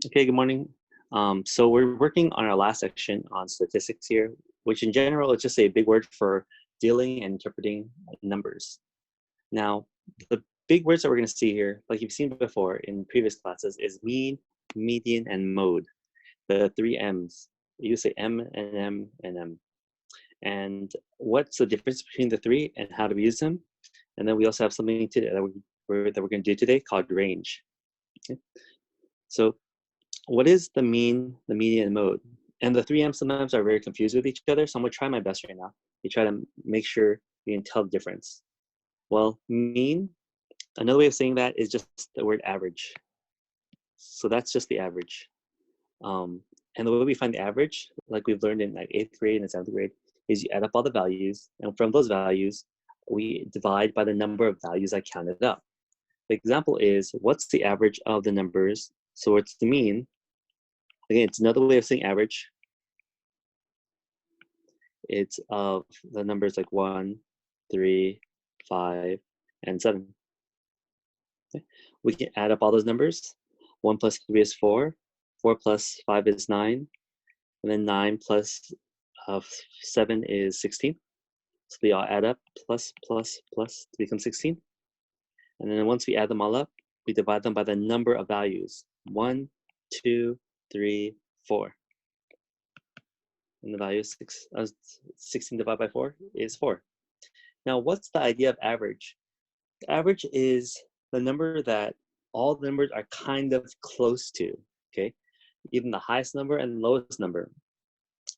Okay, good morning. So we're working on our last section on statistics here, which in general is just a big word for dealing and interpreting numbers. Now, the big words that we're going to see here, like you've seen before in previous classes, is mean, median, and mode. The three M's. You say M and M and M. And what's the difference between the three and how to use them? And then we also have something today that we're going to do today called range. Okay? So what is the mean, the median, and mode? And the three M's sometimes are very confused with each other, so I'm gonna try my best right now. You try to make sure you can tell the difference. Well, mean, another way of saying that is just the word average. So that's just the average. And the way we find the average, like we've learned in like 8th grade and 7th grade, is you add up all the values, and from those values, we divide by the number of values I counted up. The example is, what's the average of the numbers? So it's the mean. Again, it's another way of saying average. It's of the numbers like 1, 3, 5, and 7. Okay. We can add up all those numbers. 1 plus 3 is 4. 4 plus 5 is 9. And then 9 plus 7 is 16. So they all add up, plus, plus, plus, to become 16. And then once we add them all up, we divide them by the number of values. 1, 2, 3, 4. And the value is 16 divided by 4 is 4. Now, what's the idea of average? The average is the number that all the numbers are kind of close to, okay? Even the highest number and the lowest number.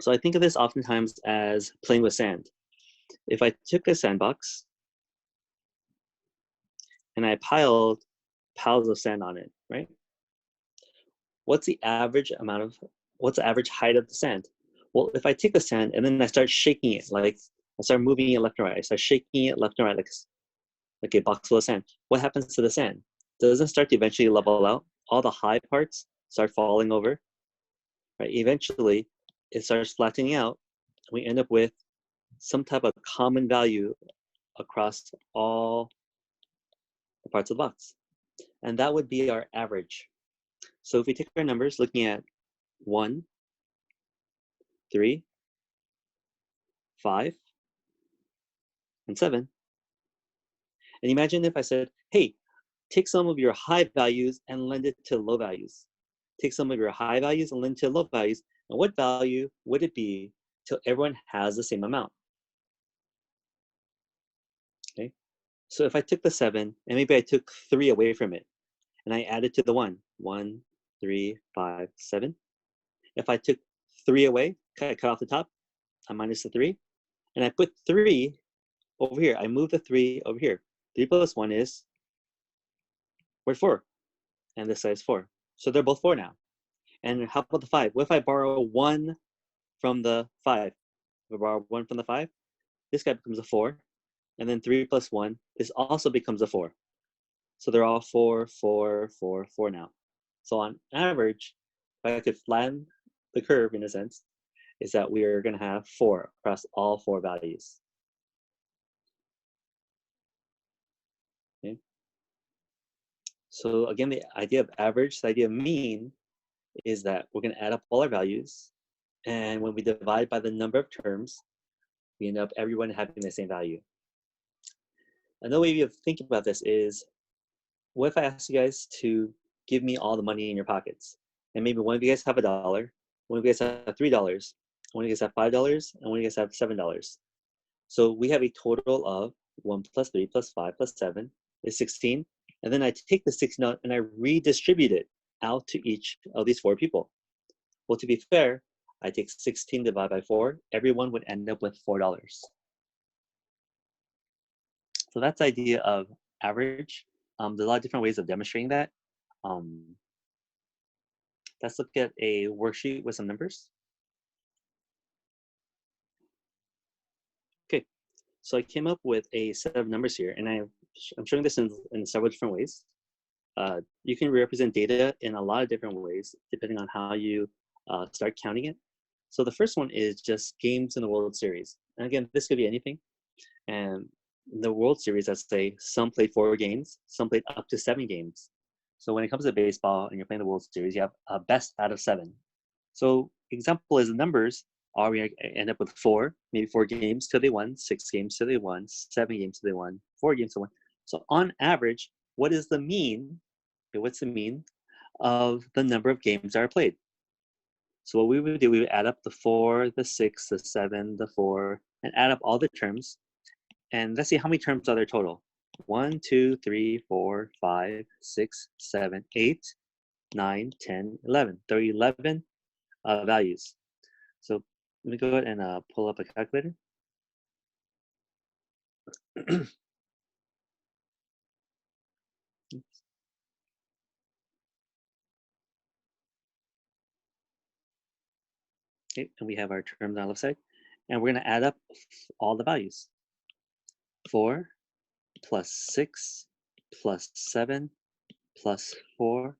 So I think of this oftentimes as playing with sand. If I took a sandbox and I piled piles of sand on it, right? What's the average height of the sand? Well, if I take the sand and then I start shaking it, like I start moving it left and right, I start shaking it left and right, like a box full of sand. What happens to the sand? Doesn't it start to eventually level out? All the high parts start falling over, right? Eventually, it starts flattening out. We end up with some type of common value across all the parts of the box. And that would be our average. So if we take our numbers, looking at 1, 3, 5, and 7. And imagine if I said, hey, take some of your high values and lend it to low values. Take some of your high values and lend to low values. And what value would it be till everyone has the same amount? Okay. So if I took the 7 and maybe I took 3 away from it and I added to the 1, 1, 3, 5, 7. If I took 3 away, cut off the top, I minus the 3, and I put 3 over here. I move the 3 over here. 3 plus 1 is 4, and this side is 4. So they're both 4 now. And how about the 5? What if I borrow 1 from the 5? If I borrow 1 from the 5, this guy becomes a 4. And then 3 plus 1, this also becomes a 4. So they're all 4, 4, 4, 4 now. So on average, if I could flatten the curve in a sense, is that we are going to have 4 across all 4 values. Okay. So again, the idea of average, the idea of mean, is that we're going to add up all our values. And when we divide by the number of terms, we end up everyone having the same value. Another way of thinking about this is, what if I asked you guys to give me all the money in your pockets? And maybe one of you guys have $1, one of you guys have $3, one of you guys have $5, and one of you guys have $7. So we have a total of 1 plus 3 plus 5 plus 7 is 16. And then I take the 16 out and I redistribute it out to each of these 4 people. Well, to be fair, I take 16 divided by 4. Everyone would end up with $4. So that's the idea of average. There's a lot of different ways of demonstrating that. Let's look at a worksheet with some numbers. Okay, so I came up with a set of numbers here, and I'm showing this in several different ways. You can represent data in a lot of different ways, depending on how you start counting it. So the first one is just games in the World Series. And again, this could be anything. And in the World Series, let's say some played 4 games, some played up to 7 games. So when it comes to baseball and you're playing the World Series, you have a best out of 7. So example is the numbers are we end up with 4, maybe 4 games till they won, 6 games till they won, 7 games till they won, 4 games till they won. So on average, what is the mean? Okay, what's the mean of the number of games that are played? So what we would do, we would add up the 4, the 6, the 7, the 4, and add up all the terms. And let's see how many terms are there total. 1, 2, 3, 4, 5, 6, 7, 8, 9, 10, 11. There are 11 values. So let me go ahead and pull up a calculator. Okay, and we have our terms on the left side. And we're going to add up all the values. 4 plus 6 plus 7 plus 4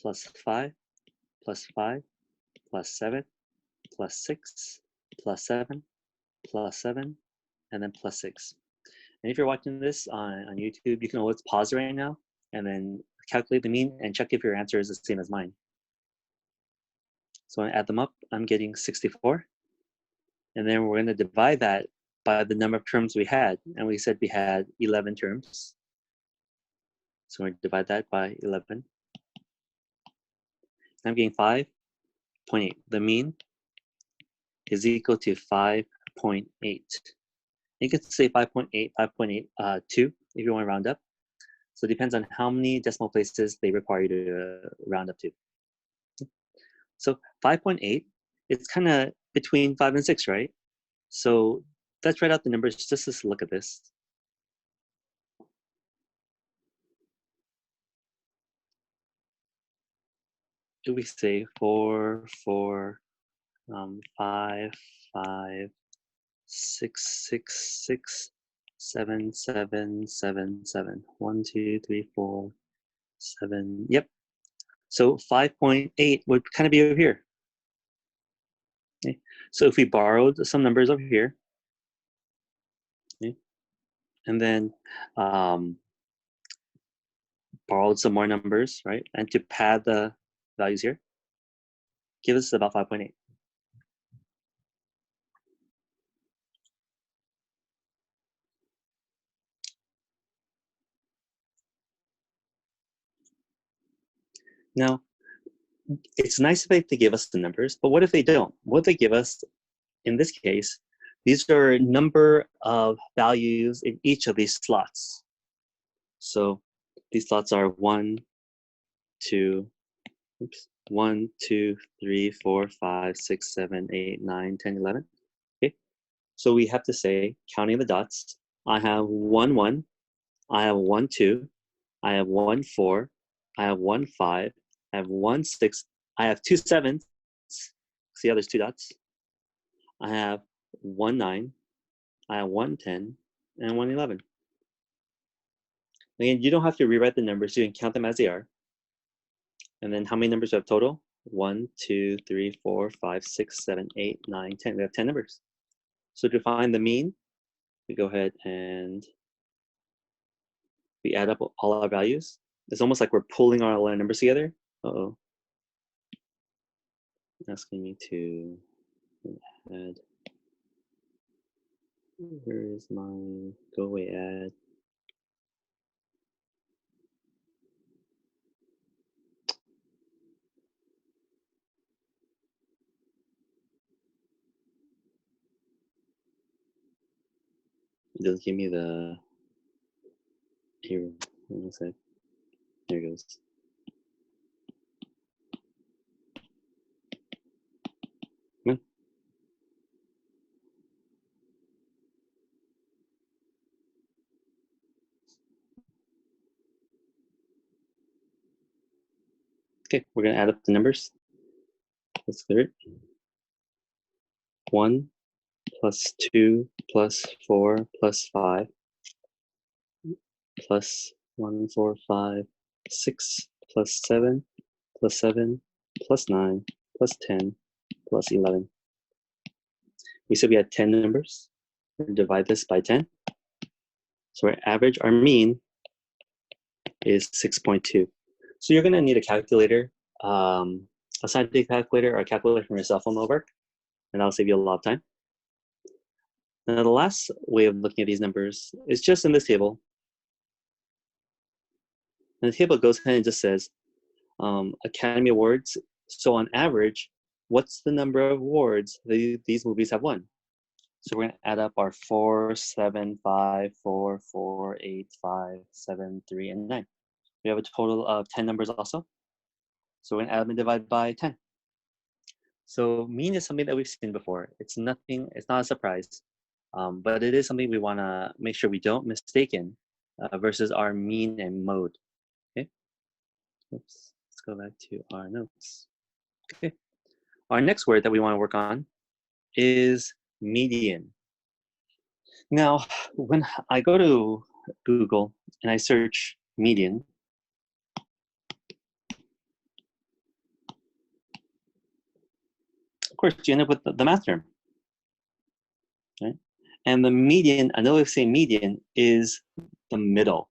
plus 5 plus 5 plus 7 plus 6 plus 7 plus 7 and then plus 6. And if you're watching this on YouTube, you can always pause right now and then calculate the mean and check if your answer is the same as mine. So when I add them up, I'm getting 64. And then we're going to divide that by the number of terms we had. And we said we had 11 terms. So we're going to divide that by 11. I'm getting 5.8. The mean is equal to 5.8. You could say 5.8, 5.82 if you want to round up. So it depends on how many decimal places they require you to round up to. So 5.8, it's kind of between 5 and 6, right? So let's write out the numbers just to look at this. Do we say 4, 4, 5, 5, 6, 6, 6, 7, 7, 7, 7. 1, 2, 3, 4, 7. Yep. So 5.8 would kind of be over here. Okay. So if we borrowed some numbers over here, okay, and then borrowed some more numbers, right? And to pad the values here, give us about 5.8. Now, it's nice if they give us the numbers, but what if they don't? What if they give us, in this case, these are a number of values in each of these slots. So these slots are 1, 2, 1, 2, 3, 4, 5, 6, 7, 8, 9, 10, 11. Okay. So we have to say, counting the dots, I have 1, 1, I have 1, 2, I have 1, 4, I have 1, 5, I have 1, 6, I have 2 7s. See how there's 2 dots? I have 1, 9, I have 1, 10, and 1, 11. Again, you don't have to rewrite the numbers. You can count them as they are. And then how many numbers do we have total? 1, 2, 3, 4, 5, 6, 7, 8, 9, 10. We have 10 numbers. So to find the mean, we go ahead and we add up all our values. It's almost like we're pulling all our numbers together. Uh-oh. Asking me to add. Where is my go away add? It doesn't give me the here. One sec. There it goes. Come on. Okay, we're gonna add up the numbers. Let's clear it. 1 plus 2 plus 4 plus 5 plus 1, 4, 5, 6 plus 7 plus 7 plus 9 plus 10 plus 11. We said we had 10 numbers. We're divide this by 10. So our average, our mean is 6.2. So you're going to need a calculator, a scientific calculator, or a calculator from your cell phone will work, and that'll save you a lot of time. Now, the last way of looking at these numbers is just in this table. And the table goes ahead and just says Academy Awards. So on average, what's the number of awards that these movies have won? So we're going to add up our 4, 7, 5, 4, 4, 8, 5, 7, 3, and 9. We have a total of 10 numbers also. So we're going to add them and divide by 10. So mean is something that we've seen before. It's not a surprise, but it is something we want to make sure we don't mistake in versus our mean and mode. Okay. Oops. Let's go back to our notes. Okay. Our next word that we want to work on is median. Now, when I go to Google and I search median, of course, you end up with the math term, right? And the median, another way of saying median is the middle.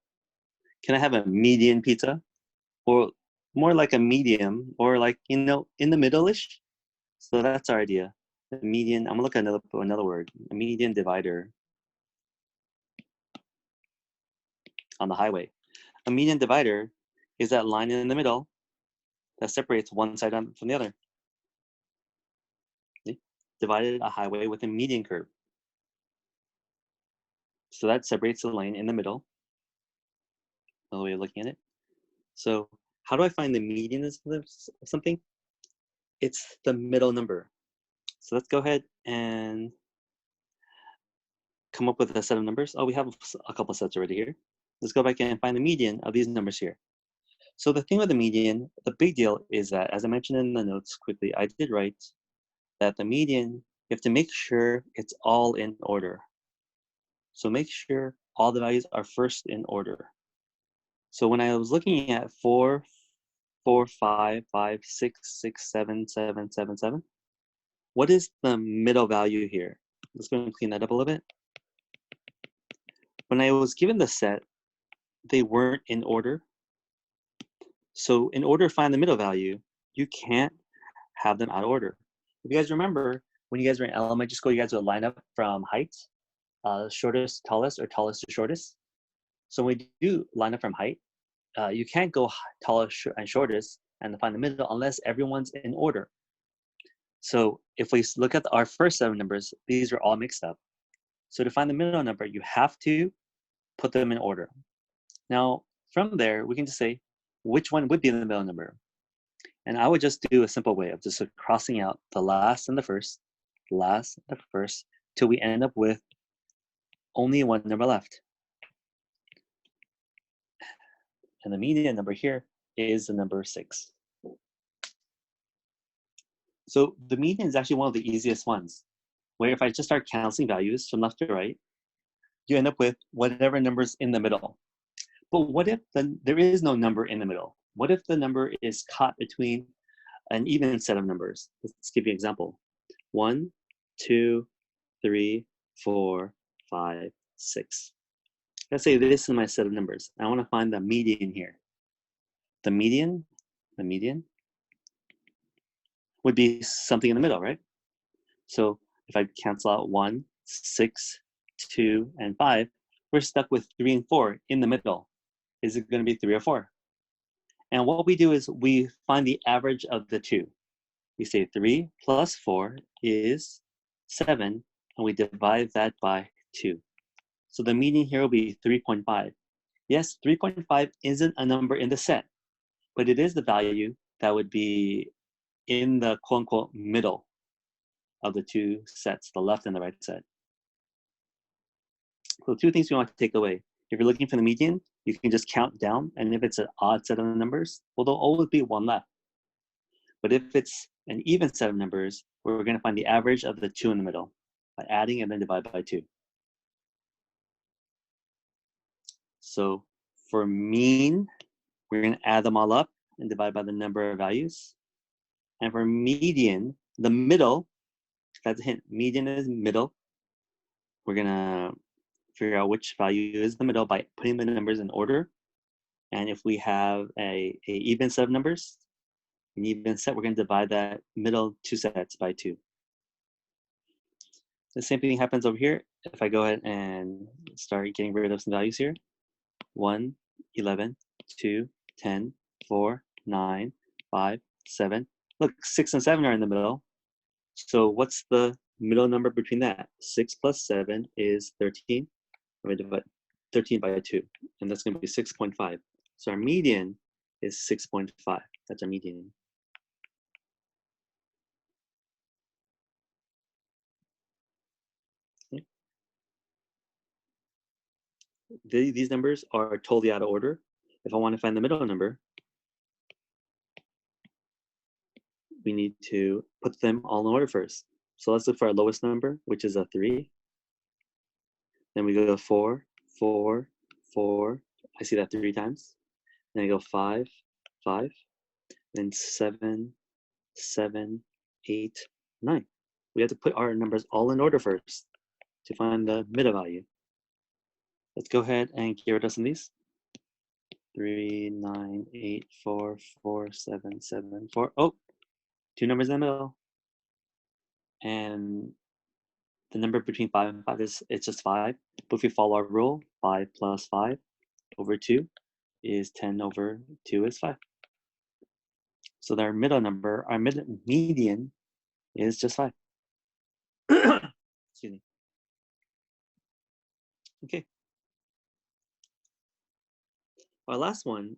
Can I have a median pizza? Or more like a medium, or like, in the middle-ish? So that's our idea. The median, I'm gonna look at another word, a median divider on the highway. A median divider is that line in the middle that separates one side from the other. Okay? Divided a highway with a median curve. So that separates the lane in the middle. Another way of looking at it. So how do I find the median of something? It's the middle number. So let's go ahead and come up with a set of numbers. Oh, we have a couple sets already here. Let's go back and find the median of these numbers here. So the thing with the median, the big deal is that, as I mentioned in the notes quickly, I did write that the median, you have to make sure it's all in order. So make sure all the values are first in order. So when I was looking at 4, 4, 5, 5, 6, 6, 7, 7, 7, 7, what is the middle value here? Let's go and clean that up a little bit. When I was given the set, they weren't in order. So in order to find the middle value, you can't have them out of order. If you guys remember, when you guys were in elementary school, you guys would line up from height, shortest to tallest, or tallest to shortest. So when you do line up from height, you can't go tallest and shortest and find the middle unless everyone's in order. So if we look at our first 7 numbers, these are all mixed up. So to find the middle number, you have to put them in order. Now, from there, we can just say which one would be the middle number. And I would just do a simple way of just crossing out the last and the first, last and the first, till we end up with only one number left. And the median number here is the number 6. So the median is actually one of the easiest ones, where if I just start counting values from left to right, you end up with whatever number's in the middle. But what if there is no number in the middle? What if the number is caught between an even set of numbers? Let's give you an example. 1, 2, 3, 4, 5, 6. Let's say this is my set of numbers. I want to find the median here. The median would be something in the middle, right? So if I cancel out 1, 6, 2, and 5, we're stuck with 3 and 4 in the middle. Is it going to be 3 or 4? And what we do is we find the average of the two. We say 3 plus 4 is 7, and we divide that by 2. So the median here will be 3.5. Yes, 3.5 isn't a number in the set, but it is the value that would be in the quote-unquote middle of the two sets, the left and the right set. So 2 things we want to take away. If you're looking for the median, you can just count down, and if it's an odd set of numbers, well, there'll always be one left. But if it's an even set of numbers, we're going to find the average of the 2 in the middle by adding and then divide by 2. So for mean, we're going to add them all up and divide by the number of values. And for median, the middle, that's a hint, median is middle. We're going to figure out which value is the middle by putting the numbers in order. And if we have a even set of numbers, an even set, we're going to divide that middle two sets by 2. The same thing happens over here. If I go ahead and start getting rid of some values here, 1, 11, 2, 10, 4, 9, 5, 7. Look, 6 and 7 are in the middle. So what's the middle number between that? 6 plus 7 is 13. I'm going to divide 13 by 2, and that's going to be 6.5. So our median is 6.5. That's our median. Okay. These numbers are totally out of order. If I want to find the middle number, we need to put them all in order first. So let's look for our lowest number, which is a 3. Then we go 4, 4, 4. I see that 3 times. Then I go 5, 5. Then 7, 7, 8, 9. We have to put our numbers all in order first to find the middle value. Let's go ahead and get rid of some of these. 3, 9, 8, 4, 4, 7, 7, 4. Oh, 2 numbers in the middle. And the number between 5 and 5 it's just 5. But if we follow our rule, 5 plus 5 over 2 is 10 over 2 is 5. So our middle number, our median is just 5. Excuse me. Okay. Our last one,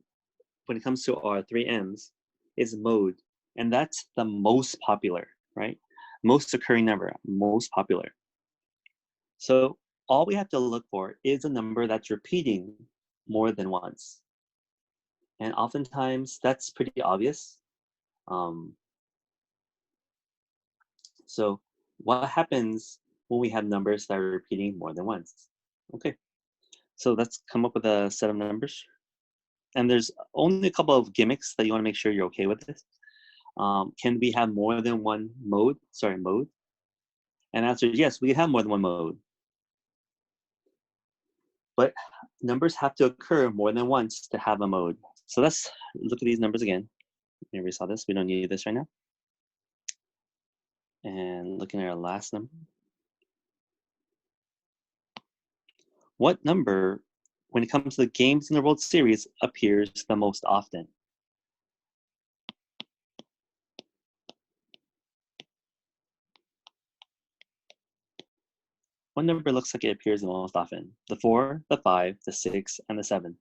when it comes to our 3 M's, is mode. And that's the most popular, right? Most occurring number, most popular. So all we have to look for is a number that's repeating more than once. And oftentimes that's pretty obvious. So what happens when we have numbers that are repeating more than once? Okay, so let's come up with a set of numbers. And there's only a couple of gimmicks that you want to make sure you're okay with this. Can we have more than one mode? Mode. And answer is yes, we can have more than one mode. But numbers have to occur more than once to have a mode. So let's look at these numbers again. Maybe we saw this. We don't need this right now. And looking at our last number. What number, when it comes to the games in the World Series, appears the most often? What number looks like it appears the most often? The 4, the 5, the 6, and the 7.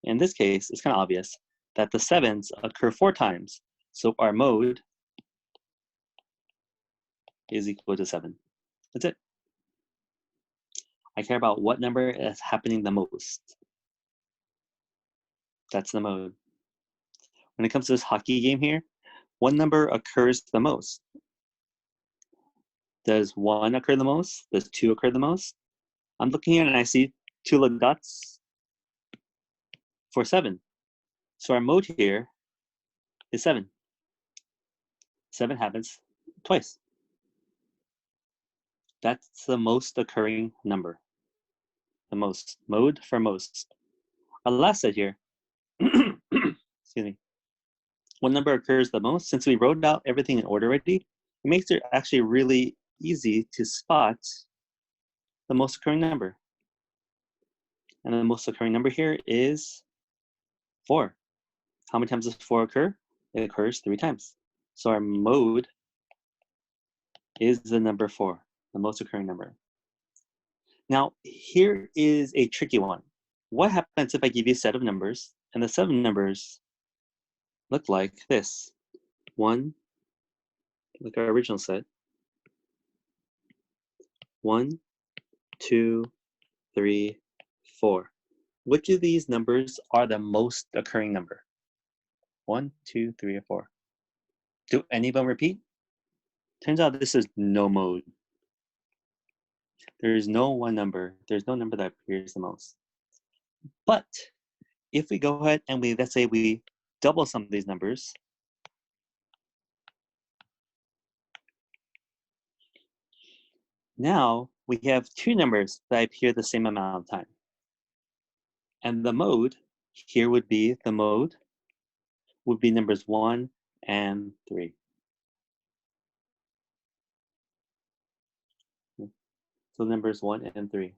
In this case, it's kind of obvious that the 7s occur 4 times. So our mode is equal to 7. That's it. I care about what number is happening the most. That's the mode. When it comes to this hockey game here, what number occurs the most? Does 1 occur the most? Does 2 occur the most? I'm looking here and I see 2 little dots for 7. So our mode here is 7. 7 happens twice. That's the most occurring number. The most. Mode for most. Our last set here, excuse me. What number occurs the most? Since we wrote out everything in order already, it makes it actually really easy to spot the most occurring number. And the most occurring number here is 4. How many times does 4 occur? It occurs 3 times. So our mode is the number 4, the most occurring number. Now, here is a tricky one. What happens if I give you a set of numbers and the set of numbers look like this? 1, like our original set. 1, 2, 3, 4. Which of these numbers are the most occurring number? 1, 2, 3, or 4. Do any of them repeat? Turns out this is no mode. There is no one number. There's no number that appears the most. But if we go ahead and let's say we double some of these numbers, now we have 2 numbers that appear the same amount of time. And the mode Here would be the mode, would be numbers 1 and 3. So numbers 1 and 3.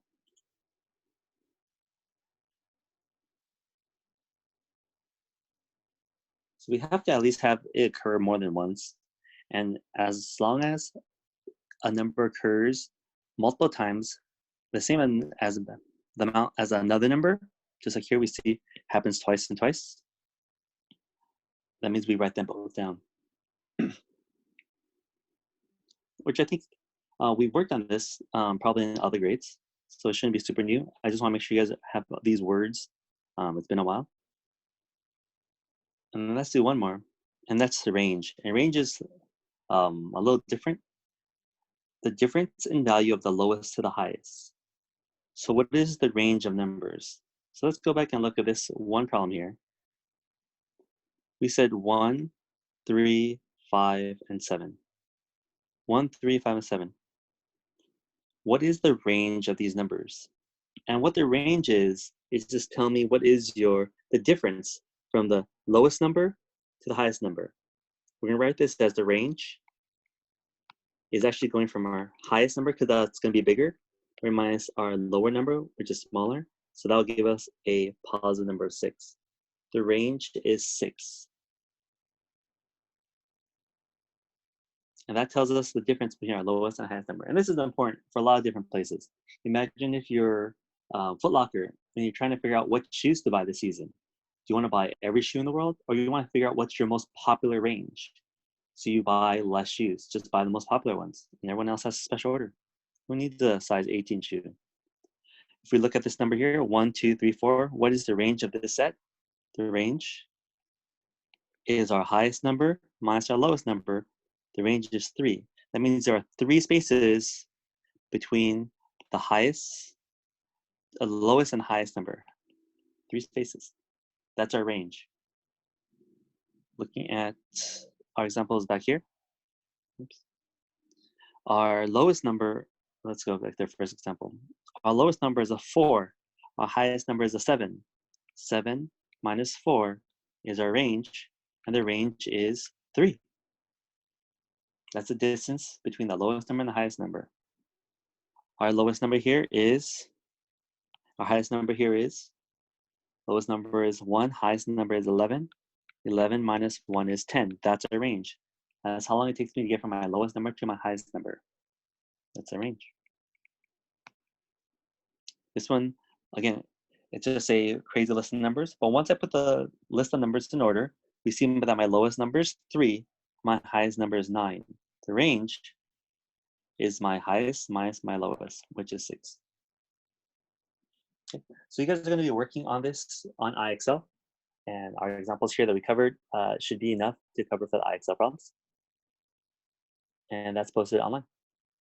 So we have to at least have it occur more than once. And as long as a number occurs multiple times, the same as the amount as another number, just like here we see happens twice and twice, that means we write them both down. Which I think we've worked on this probably in other grades, so it shouldn't be super new. I just want to make sure you guys have these words. It's been a while. And let's do one more, and that's the range. And range is a little different. The difference in value of the lowest to the highest. So what is the range of numbers? So let's go back and look at this one problem here. We said 1, 3, 5, and 7. 1, 3, 5, and 7. What is the range of these numbers? And what the range is just tell me what is the difference from the lowest number to the highest number. We're gonna write this as the range is actually going from our highest number, because that's gonna be bigger, minus our lower number, which is smaller. So that'll give us a positive number of 6. The range is 6. And that tells us the difference between our lowest and highest number. And this is important for a lot of different places. Imagine if you're Foot Locker and you're trying to figure out what shoes to buy this season. Do you want to buy every shoe in the world, or you want to figure out what's your most popular range? So you buy less shoes, just buy the most popular ones, and everyone else has a special order. Who needs a size 18 shoe? If we look at this number here, 1, 2, 3, 4, what is the range of this set? The range is our highest number minus our lowest number. The range is 3. That means there are 3 spaces between the lowest and highest number. 3 spaces. That's our range. Looking at our examples back here. Oops. Our lowest number, let's go back to the first example. Our lowest number is a 4. Our highest number is a 7. 7 minus 4 is our range, and the range is 3. That's the distance between the lowest number and the highest number. Our lowest number here is, our highest number here is, lowest number is 1, highest number is 11. 11 minus 1 is 10. That's our range. That's how long it takes me to get from my lowest number to my highest number. That's the range. This one, again, it's just a crazy list of numbers. But once I put the list of numbers in order, we see that my lowest number is 3. My highest number is 9. The range is my highest minus my lowest, which is 6. Okay. So you guys are going to be working on this on IXL. And our examples here that we covered should be enough to cover for the IXL problems. And that's posted online.